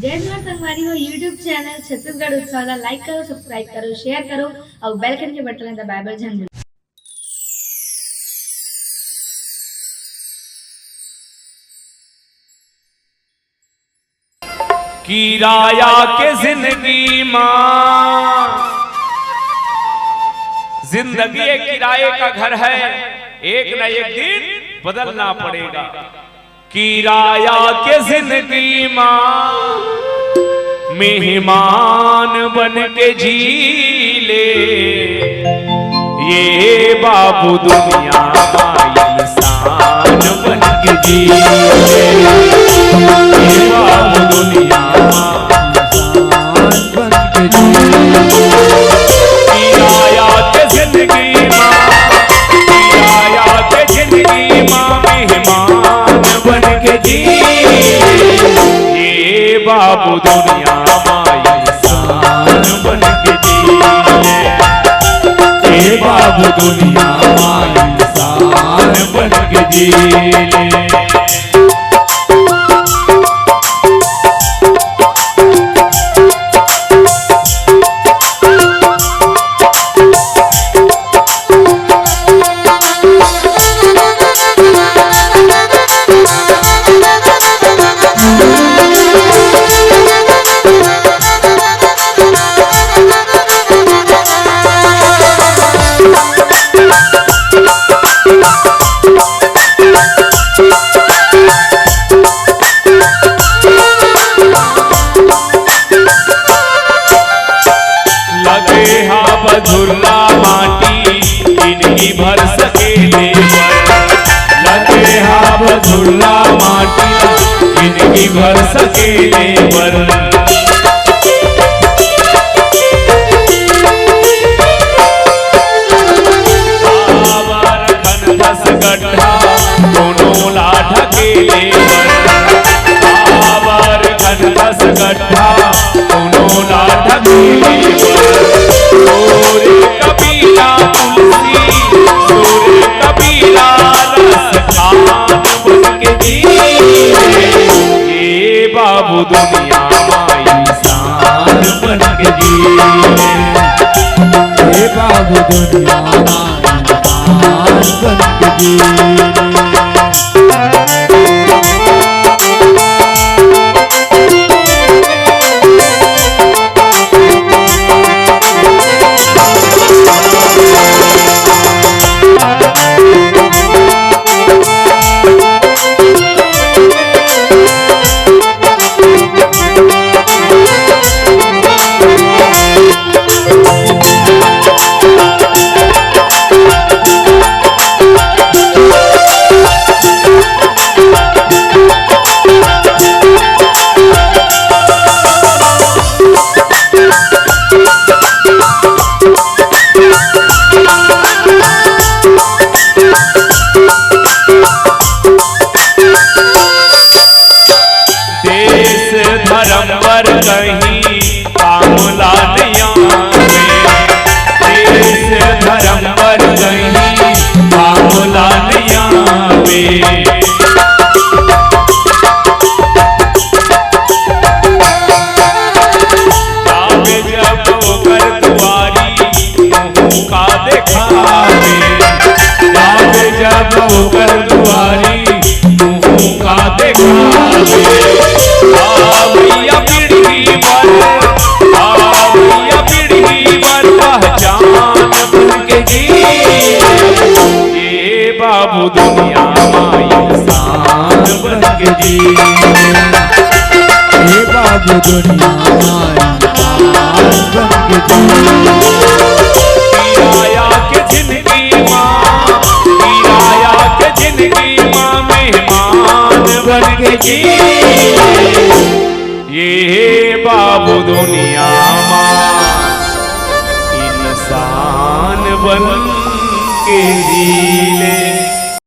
जय जोहार संगवारी हो यूट्यूब चैनल छत्तीसगढ़ उत्सव ला लाइक करो, सब्सक्राइब करो, शेयर करो और बेल आइकन के बटन दबाए बर झन भूलो। किराया के जिंदगी माँ, जिंदगी एक किराए का घर है, एक न एक दिन बदलना पड़ेगा। किराया के जिंदगी माँ, मेहमान बन के जी ले, ये बाबू दुनिया का इंसान बन के जी ले, ये बाबू दुनिया इंसान बन के जी ले। किराया के जिंदगी माँ, किराया के जिंदगी माँ, मेहमान बन के जी ये बाबू दुनिया माँ इंसान बन के जी ले, ये बाबू दुनिया माँ इंसान बन के जी ले। बधुरला माटी जिंदगी भर सकेले पर, लगे हा बधुरला माटी जिंदगी भर सकेले पर। आवर खन दस गड्ढा दोनों ला ढकेले पर, आवर खन दस गड्ढा दोनों ला ढकेले पर। सूर्य कबीरा तुलसी, सूर्य कबीरा रस खान बन के जी ये बाबू दुनिया माँ इंसान बन के जी ये बाबू दुनिया माँ इंसान बन के जी। धर्मवर कहीं काम लानिया देश धर्मवर कहीं काम लानिया जब ओकर दुआरी मुँह का देखावे, जब ओकर दुआरी मुँह का देखावे। भैया पीढ़ी भर पहचान बन के जी ये बाबू दुनिया माँ इंसान बन के जी ये बाबू दुनिया माँ इंसान बन के जी। किराया के जिंदगी माँ, किराया के जिंदगी माँ, मेहमान बन के जी ये बाबू दुनिया माँ इंसान बन के जी ले।